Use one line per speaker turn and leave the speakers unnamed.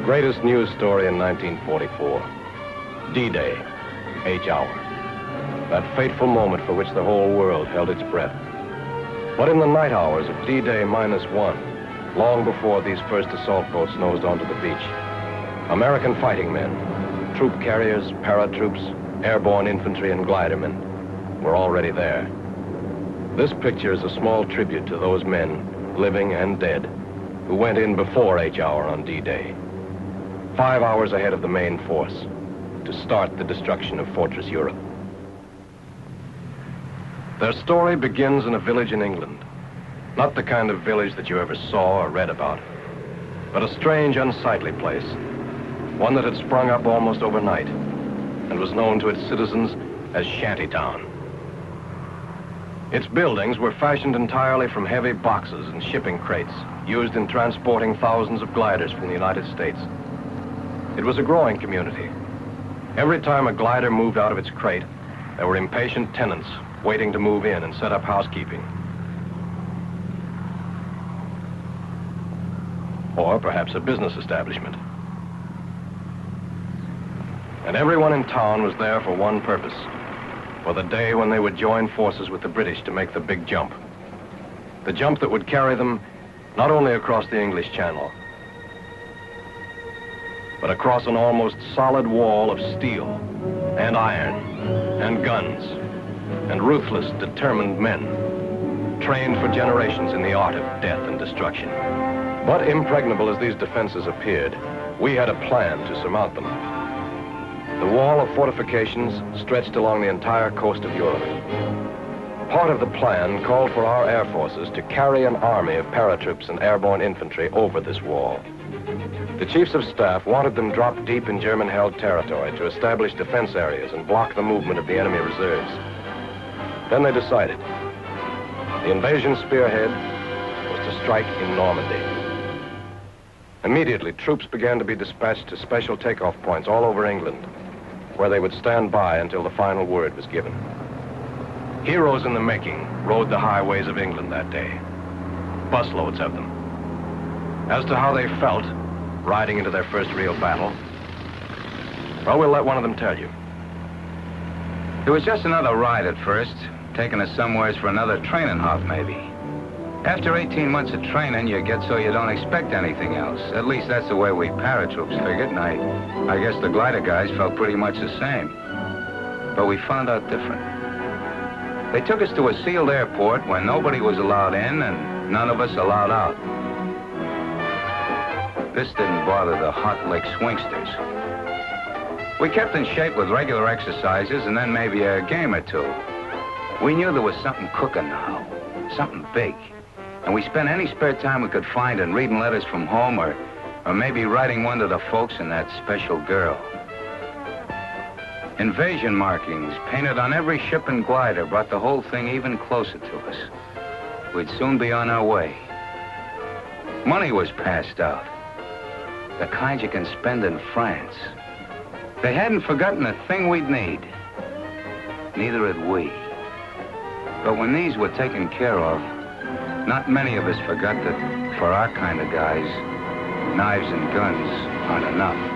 Greatest news story in 1944. D-Day, H hour. That fateful moment for which the whole world held its breath. But in the night hours of D-Day -1, long before these first assault boats nosed onto the beach, American fighting men, troop carriers, paratroops, airborne infantry, and glidermen were already there. This picture is a small tribute to those men, living and dead, who went in before H hour on D-Day, 5 hours ahead of the main force, to start the destruction of Fortress Europe. Their story begins in a village in England. Not the kind of village that you ever saw or read about, but a strange, unsightly place, one that had sprung up almost overnight and was known to its citizens as Shantytown. Its buildings were fashioned entirely from heavy boxes and shipping crates used in transporting thousands of gliders from the United States. It was a growing community. Every time a glider moved out of its crate, there were impatient tenants waiting to move in and set up housekeeping. Or perhaps a business establishment. And everyone in town was there for one purpose, for the day when they would join forces with the British to make the big jump. The jump that would carry them not only across the English Channel, but across an almost solid wall of steel and iron and guns and ruthless, determined men, trained for generations in the art of death and destruction. But impregnable as these defenses appeared, we had a plan to surmount them. The wall of fortifications stretched along the entire coast of Europe. Part of the plan called for our air forces to carry an army of paratroops and airborne infantry over this wall. The chiefs of staff wanted them dropped deep in German-held territory to establish defense areas and block the movement of the enemy reserves. Then they decided. The invasion spearhead was to strike in Normandy. Immediately, troops began to be dispatched to special takeoff points all over England, where they would stand by until the final word was given. Heroes in the making rode the highways of England that day. Busloads of them. As to how they felt riding into their first real battle, well, we'll let one of them tell you.
It was just another ride at first, taking us somewheres for another training hop, maybe. After 18 months of training, you get so you don't expect anything else. At least that's the way we paratroops figured, and I guess the glider guys felt pretty much the same. But we found out different. They took us to a sealed airport where nobody was allowed in and none of us allowed out. This didn't bother the hot-lick swingsters. We kept in shape with regular exercises and then maybe a game or two. We knew there was something cooking now, something big. And we spent any spare time we could find in reading letters from home or maybe writing one to the folks and that special girl. Invasion markings painted on every ship and glider brought the whole thing even closer to us. We'd soon be on our way. Money was passed out. The kind you can spend in France. They hadn't forgotten a thing we'd need. Neither had we. But when these were taken care of, not many of us forgot that for our kind of guys, knives and guns aren't enough.